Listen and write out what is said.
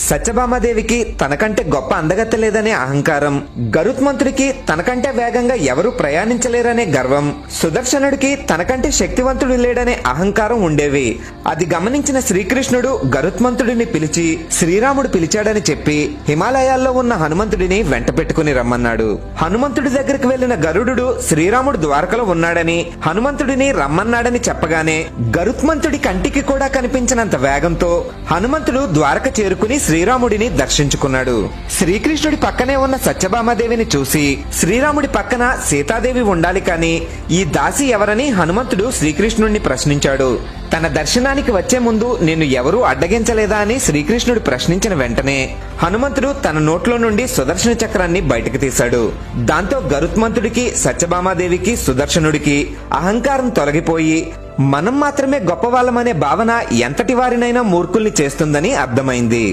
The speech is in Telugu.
సత్యభామాదేవికి తనకంటే గొప్ప అందగత్తెలేదనే అహంకారం, గరుత్మంతుడికి తనకంటే వేగంగా ఎవరూ ప్రయాణించలేరనే గర్వం, సుదర్శనుడికి తనకంటే శక్తివంతుడు లేడనే అహంకారం ఉండేవి. అది గమనించిన శ్రీకృష్ణుడు గరుత్మంతుడిని పిలిచి శ్రీరాముడు పిలిచాడని చెప్పి హిమాలయాల్లో ఉన్న హనుమంతుడిని వెంట పెట్టుకుని రమ్మన్నాడు. హనుమంతుడి దగ్గరికి వెళ్లిన గరుడు శ్రీరాముడు ద్వారకలో ఉన్నాడని హనుమంతుడిని రమ్మన్నాడని చెప్పగానే గరుత్మంతుడి కంటికి కూడా కనిపించినంత వేగంతో హనుమంతుడు ద్వారక చేరుకుని శ్రీరాముడిని దర్శించుకున్నాడు. శ్రీకృష్ణుడి పక్కనే ఉన్న సత్యభామాదేవిని చూసి శ్రీరాముడి పక్కన సీతాదేవి ఉండాలి కాని ఈ దాసి ఎవరని హనుమంతుడు శ్రీకృష్ణుడిని ప్రశ్నించాడు. తన దర్శనానికి వచ్చే ముందు నిన్ను ఎవరూ అడ్డగించలేదా అని శ్రీకృష్ణుడు ప్రశ్నించిన వెంటనే హనుమంతుడు తన నోట్లో నుండి సుదర్శన చక్రాన్ని బయటకు తీశాడు. దాంతో గరుత్మంతుడికి, సత్యభామాదేవికి, సుదర్శనుడికి అహంకారం తొలగిపోయి మనం మాత్రమే గొప్పవాళ్ళమనే భావన ఎంతటి వారినైనా మూర్ఖుల్ని చేస్తుందని అర్థమైంది.